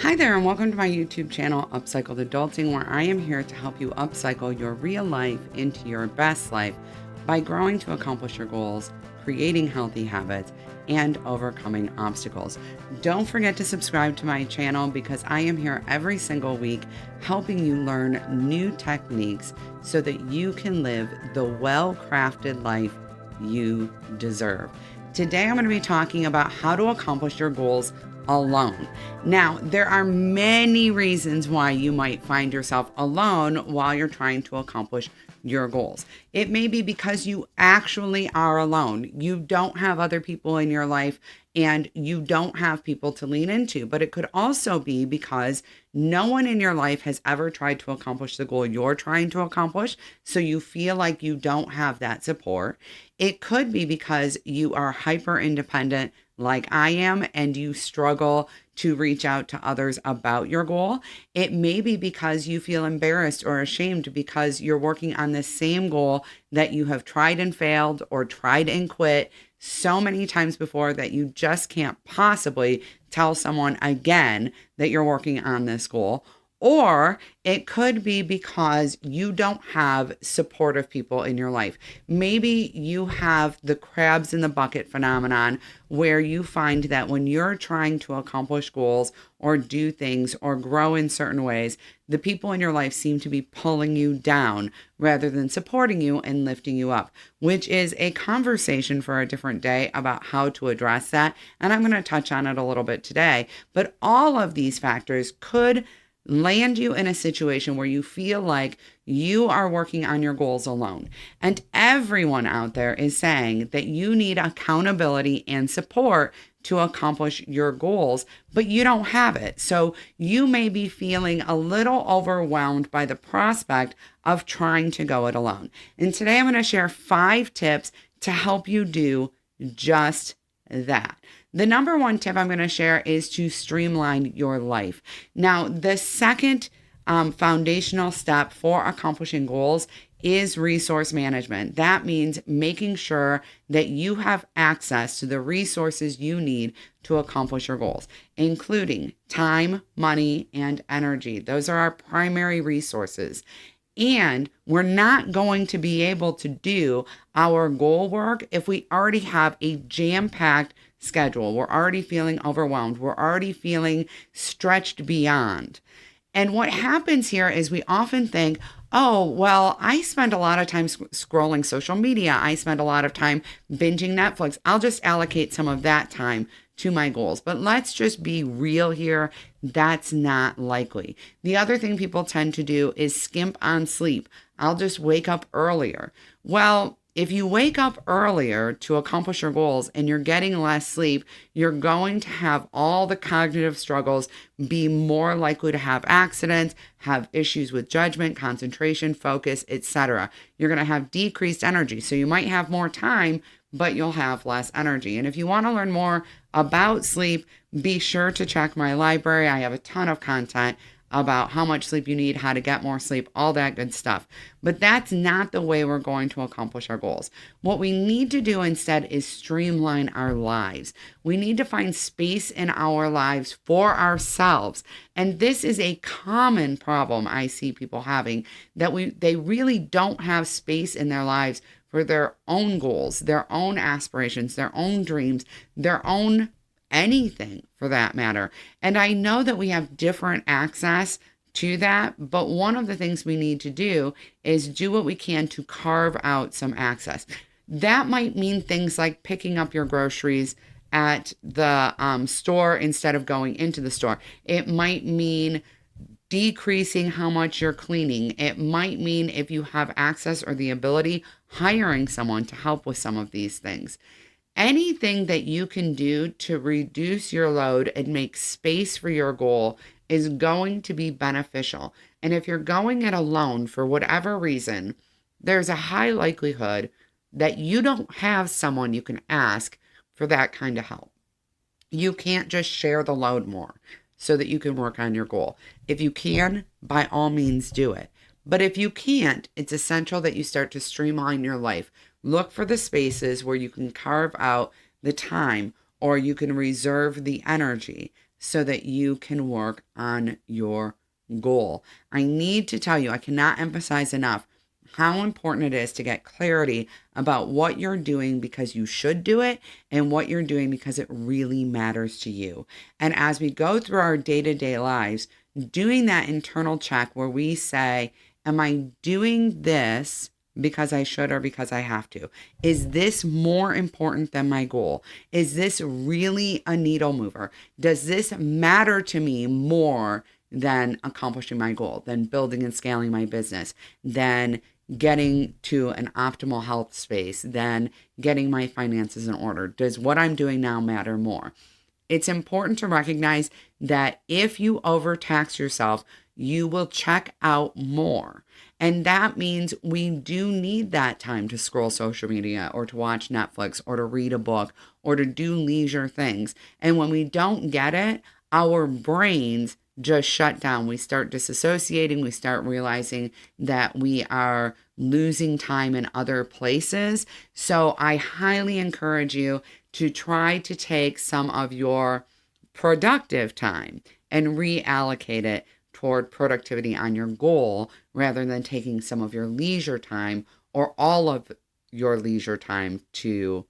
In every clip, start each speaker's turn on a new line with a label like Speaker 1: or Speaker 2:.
Speaker 1: Hi there, and welcome to my YouTube channel, Upcycled Adulting, where I am here to help you upcycle your real life into your best life by growing to accomplish your goals, creating healthy habits, and overcoming obstacles. Don't forget to subscribe to my channel because I am here every single week helping you learn new techniques so that you can live the well-crafted life you deserve. Today, I'm going to be talking about how to accomplish your goals alone. Now, there are many reasons why you might find yourself alone while you're trying to accomplish your goals. It may be because you actually are alone. You don't have other people in your life and you don't have people to lean into. But it could also be because no one in your life has ever tried to accomplish the goal you're trying to accomplish. So you feel like you don't have that support. It could be because you are hyper independent like I am and you struggle to reach out to others about your goal. It may be because you feel embarrassed or ashamed because you're working on the same goal that you have tried and failed or tried and quit so many times before that you just can't possibly tell someone again that you're working on this goal. Or it could be because you don't have supportive people in your life. Maybe you have the crabs in the bucket phenomenon where you find that when you're trying to accomplish goals or do things or grow in certain ways, the people in your life seem to be pulling you down rather than supporting you and lifting you up, which is a conversation for a different day about how to address that. And I'm going to touch on it a little bit today. But all of these factors could land you in a situation where you feel like you are working on your goals alone. And everyone out there is saying that you need accountability and support to accomplish your goals, but you don't have it. So you may be feeling a little overwhelmed by the prospect of trying to go it alone. And today I'm going to share 5 tips to help you do just that. The number one tip I'm going to share is to streamline your life. Now, the second foundational step for accomplishing goals is resource management. That means making sure that you have access to the resources you need to accomplish your goals, including time, money, and energy. Those are our primary resources. And we're not going to be able to do our goal work if we already have a jam-packed schedule. We're already feeling overwhelmed. We're already feeling stretched beyond. And what happens here is we often think, oh, well, I spend a lot of time scrolling social media. I spend a lot of time binging Netflix. I'll just allocate some of that time to my goals. But let's just be real here. That's not likely. The other thing people tend to do is skimp on sleep. I'll just wake up earlier. Well, if you wake up earlier to accomplish your goals and you're getting less sleep, you're going to have all the cognitive struggles, be more likely to have accidents, have issues with judgment, concentration, focus, etc. You're going to have decreased energy. So you might have more time, but you'll have less energy. And if you want to learn more about sleep, be sure to check my library. I have a ton of content about how much sleep you need, how to get more sleep, all that good stuff. But that's not the way we're going to accomplish our goals. What we need to do instead is streamline our lives. We need to find space in our lives for ourselves. And this is a common problem I see people having, that they really don't have space in their lives for their own goals, their own aspirations, their own dreams, their own anything for that matter. And I know that we have different access to that, but one of the things we need to do is do what we can to carve out some access. That might mean things like picking up your groceries at the store instead of going into the store. It might mean decreasing how much you're cleaning. It might mean, if you have access or the ability, hiring someone to help with some of these things. Anything that you can do to reduce your load and make space for your goal is going to be beneficial. And if you're going it alone for whatever reason, there's a high likelihood that you don't have someone you can ask for that kind of help. You can't just share the load more so that you can work on your goal. If you can, by all means do it. But if you can't, it's essential that you start to streamline your life. Look for the spaces where you can carve out the time or you can reserve the energy so that you can work on your goal. I need to tell you, I cannot emphasize enough how important it is to get clarity about what you're doing because you should do it and what you're doing because it really matters to you. And as we go through our day to day lives, doing that internal check where we say, am I doing this because I should or because I have to? Is this more important than my goal? Is this really a needle mover? Does this matter to me more than accomplishing my goal, than building and scaling my business, than getting to an optimal health space, than getting my finances in order? Does what I'm doing now matter more? It's important to recognize that if you overtax yourself, you will check out more. And that means we do need that time to scroll social media or to watch Netflix or to read a book or to do leisure things. And when we don't get it, our brains just shut down. We start disassociating. We start realizing that we are losing time in other places. So I highly encourage you to try to take some of your productive time and reallocate it toward productivity on your goal rather than taking some of your leisure time or all of your leisure time to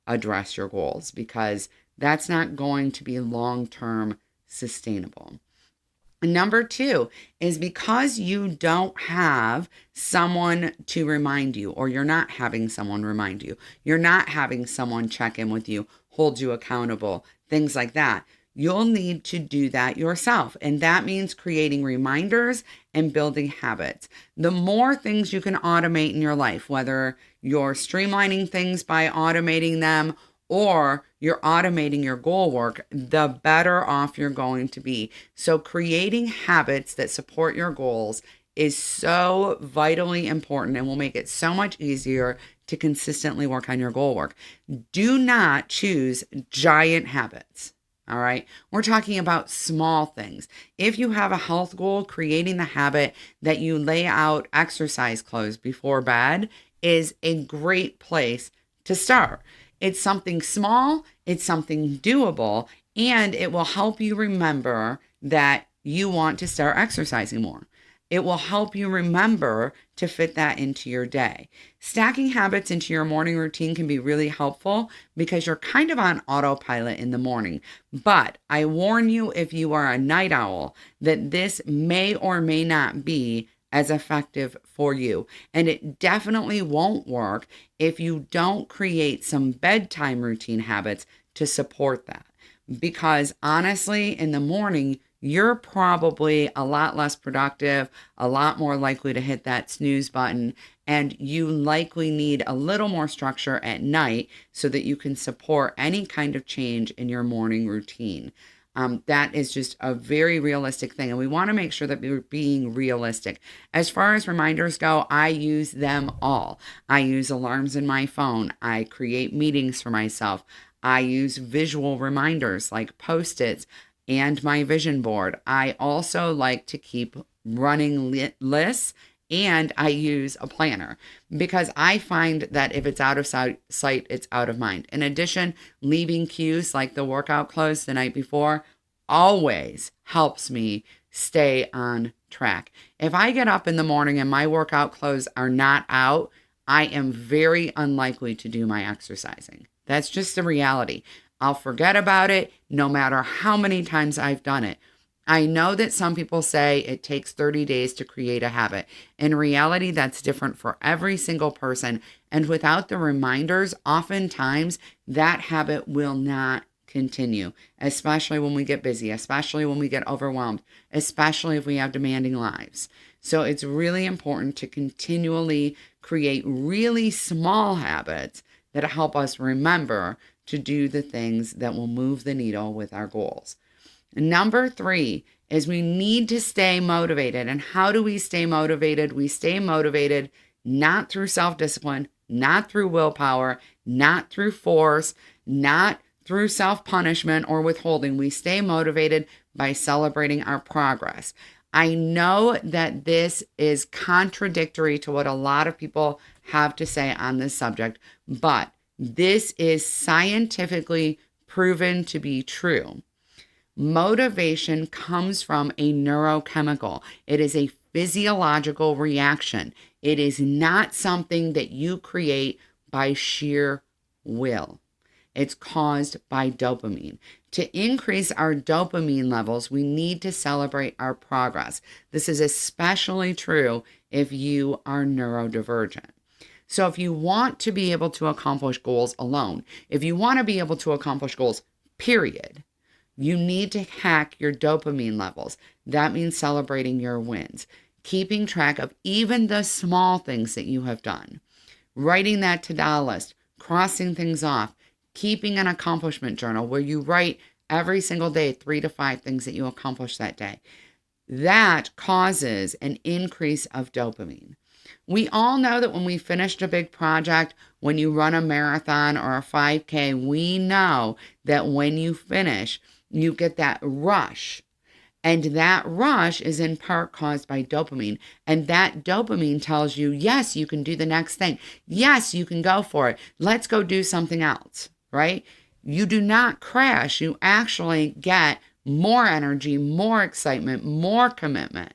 Speaker 1: address your goals, because that's not going to be long-term sustainable. Number two is because you don't have someone to remind you, or you're not having someone remind you, you're not having someone check in with you, hold you accountable, things like that. You'll need to do that yourself. And that means creating reminders and building habits. The more things you can automate in your life, whether you're streamlining things by automating them or you're automating your goal work, the better off you're going to be. So creating habits that support your goals is so vitally important and will make it so much easier to consistently work on your goal work. Do not choose giant habits. All right. We're talking about small things. If you have a health goal, creating the habit that you lay out exercise clothes before bed is a great place to start. It's something small, it's something doable, and it will help you remember that you want to start exercising more. It will help you remember to fit that into your day. Stacking habits into your morning routine can be really helpful because you're kind of on autopilot in the morning. But I warn you, if you are a night owl, that this may or may not be as effective for you. And it definitely won't work if you don't create some bedtime routine habits to support that. Because honestly, in the morning, you're probably a lot less productive, a lot more likely to hit that snooze button, and you likely need a little more structure at night so that you can support any kind of change in your morning routine. That is just a very realistic thing. And we want to make sure that we're being realistic. As far as reminders go, I use them all. I use alarms in my phone. I create meetings for myself. I use visual reminders like Post-its and my vision board. I also like to keep running lists, and I use a planner because I find that if it's out of sight, it's out of mind. In addition, leaving cues like the workout clothes the night before always helps me stay on track. If I get up in the morning and my workout clothes are not out, I am very unlikely to do my exercising. That's just the reality. I'll forget about it no matter how many times I've done it. I know that some people say it takes 30 days to create a habit. In reality, that's different for every single person. And without the reminders, oftentimes that habit will not continue, especially when we get busy, especially when we get overwhelmed, especially if we have demanding lives. So it's really important to continually create really small habits that help us remember to do the things that will move the needle with our goals. Number 3 is we need to stay motivated. And how do we stay motivated? We stay motivated not through self-discipline, not through willpower, not through force, not through self-punishment or withholding. We stay motivated by celebrating our progress. I know that this is contradictory to what a lot of people have to say on this subject, but this is scientifically proven to be true. Motivation comes from a neurochemical. It is a physiological reaction. It is not something that you create by sheer will. It's caused by dopamine. To increase our dopamine levels, we need to celebrate our progress. This is especially true if you are neurodivergent. So if you want to be able to accomplish goals alone, if you want to be able to accomplish goals, period, you need to hack your dopamine levels. That means celebrating your wins, keeping track of even the small things that you have done, writing that to-do list, crossing things off, keeping an accomplishment journal where you write every single day 3 to 5 things that you accomplished that day. That causes an increase of dopamine. We all know that when we finished a big project, when you run a marathon or a 5K, we know that when you finish, you get that rush. And that rush is in part caused by dopamine. And that dopamine tells you, yes, you can do the next thing. Yes, you can go for it. Let's go do something else, right? You do not crash. You actually get more energy, more excitement, more commitment.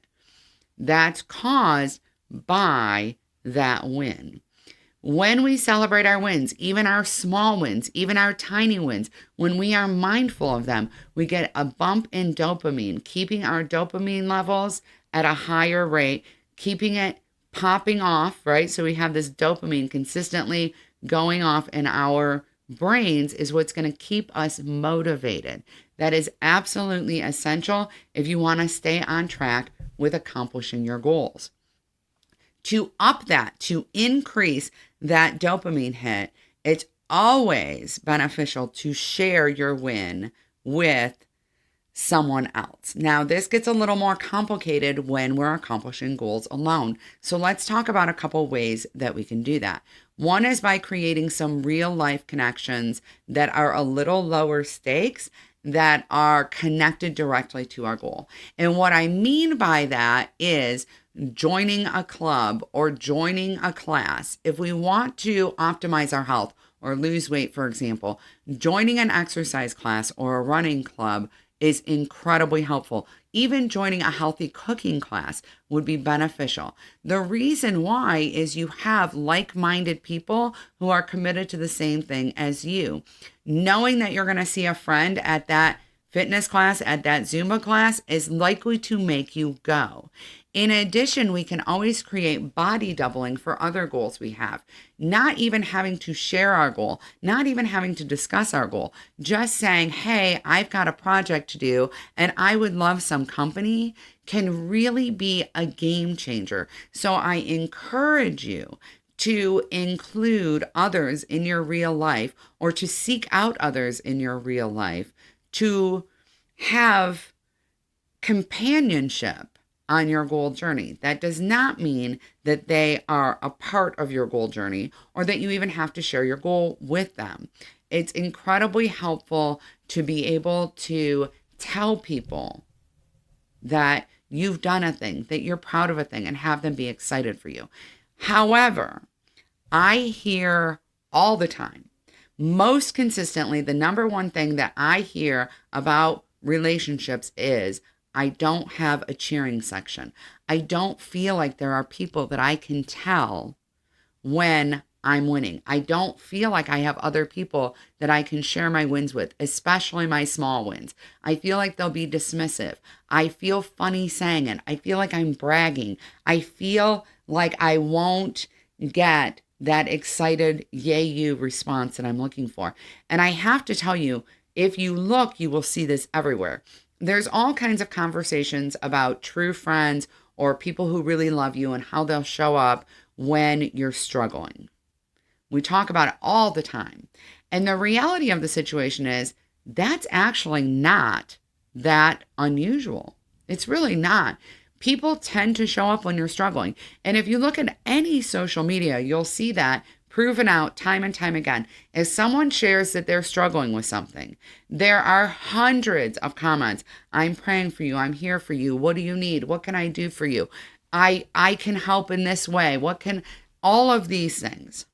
Speaker 1: That's caused by that win. When we celebrate our wins, even our small wins, even our tiny wins, when we are mindful of them, we get a bump in dopamine, keeping our dopamine levels at a higher rate, keeping it popping off, right? So we have this dopamine consistently going off in our brains is what's going to keep us motivated. That is absolutely essential if you want to stay on track with accomplishing your goals. To up that, to increase that dopamine hit, it's always beneficial to share your win with someone else. Now, this gets a little more complicated when we're accomplishing goals alone. So let's talk about a couple ways that we can do that. One is by creating some real life connections that are a little lower stakes, that are connected directly to our goal. And what I mean by that is joining a club or joining a class. If we want to optimize our health or lose weight, for example, joining an exercise class or a running club is incredibly helpful. Even joining a healthy cooking class would be beneficial. The reason why is you have like-minded people who are committed to the same thing as you. Knowing that you're going to see a friend at that fitness class, at that Zumba class, is likely to make you go. In addition, we can always create body doubling for other goals we have. Not even having to share our goal, not even having to discuss our goal, just saying, hey, I've got a project to do and I would love some company, can really be a game changer. So I encourage you to include others in your real life or to seek out others in your real life, to have companionship on your goal journey. That does not mean that they are a part of your goal journey or that you even have to share your goal with them. It's incredibly helpful to be able to tell people that you've done a thing, that you're proud of a thing, and have them be excited for you. However, I hear all the time, most consistently, the number one thing that I hear about relationships is, I don't have a cheering section. I don't feel like there are people that I can tell when I'm winning. I don't feel like I have other people that I can share my wins with, especially my small wins. I feel like they'll be dismissive. I feel funny saying it. I feel like I'm bragging. I feel like I won't get that excited yay you response that I'm looking for. And I have to tell you, if you look, you will see this everywhere. There's all kinds of conversations about true friends or people who really love you and how they'll show up when you're struggling. We talk about it all the time. And the reality of the situation is that's actually not that unusual. It's really not. People tend to show up when you're struggling. And if you look at any social media, you'll see that proven out time and time again. If someone shares that they're struggling with something, there are hundreds of comments. I'm praying for you. I'm here for you. What do you need? What can I do for you? I can help in this way. All of these things.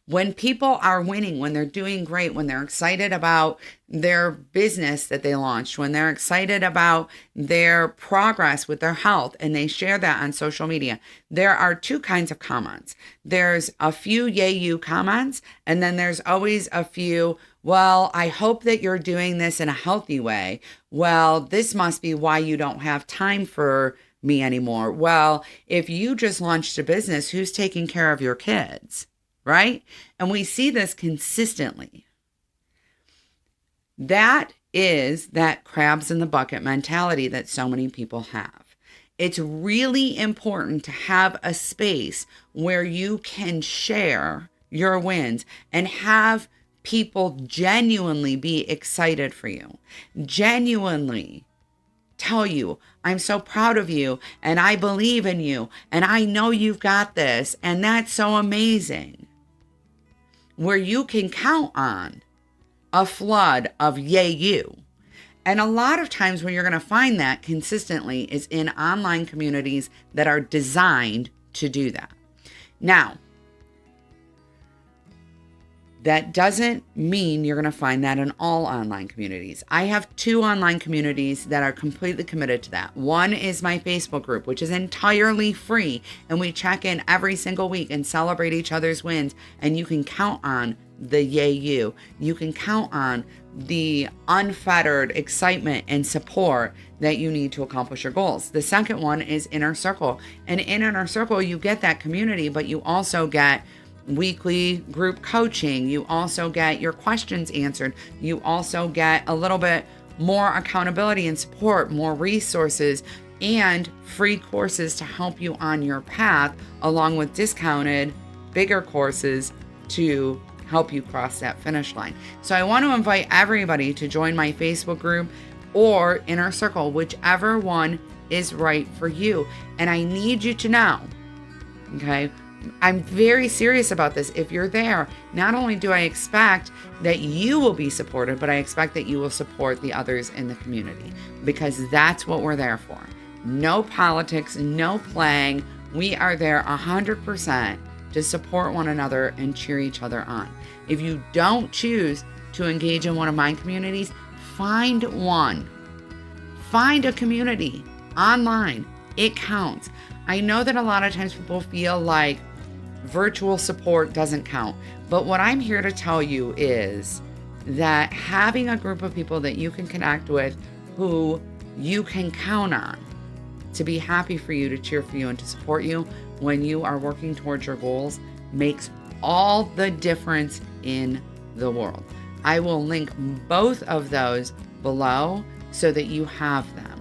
Speaker 1: When people are winning, when they're doing great, when they're excited about their business that they launched, when they're excited about their progress with their health, and they share that on social media, there are two kinds of comments. There's a few yay you comments, and then there's always a few, well, I hope that you're doing this in a healthy way. Well, this must be why you don't have time for me anymore. Well, if you just launched a business, who's taking care of your kids? Right? And we see this consistently. That is that crabs in the bucket mentality that so many people have. It's really important to have a space where you can share your wins and have people genuinely be excited for you, genuinely tell you, I'm so proud of you and I believe in you and I know you've got this and that's so amazing. Where you can count on a flood of yay you. And a lot of times where you're going to find that consistently is in online communities that are designed to do that. Now, that doesn't mean you're going to find that in all online communities. I have 2 online communities that are completely committed to that. One is my Facebook group, which is entirely free, and we check in every single week and celebrate each other's wins, and you can count on the yay you. You can count on the unfettered excitement and support that you need to accomplish your goals. The second one is Inner Circle, and in Inner Circle, you get that community, but you also get weekly group coaching. You also get your questions answered. You also get a little bit more accountability and support, more resources, and free courses to help you on your path, along with discounted, bigger courses to help you cross that finish line. So I want to invite everybody to join my Facebook group or Inner Circle, whichever one is right for you. And I need you to know, okay, I'm very serious about this. If you're there, not only do I expect that you will be supported, but I expect that you will support the others in the community, because that's what we're there for. No politics, no playing. We are there 100% to support one another and cheer each other on. If you don't choose to engage in one of my communities, find one. Find a community online. It counts. I know that a lot of times people feel like virtual support doesn't count, but what I'm here to tell you is that having a group of people that you can connect with, who you can count on to be happy for you, to cheer for you, and to support you when you are working towards your goals, makes all the difference in the world. I will link both of those below so that you have them.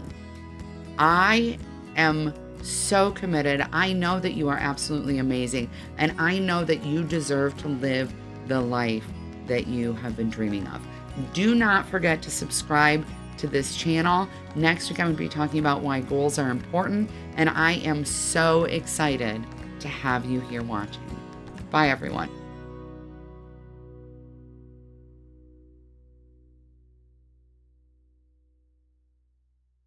Speaker 1: I am so committed. I know that you are absolutely amazing, and I know that you deserve to live the life that you have been dreaming of. Do not forget to subscribe to this channel. Next week, I'm going to be talking about why goals are important, and I am so excited to have you here watching. Bye, everyone.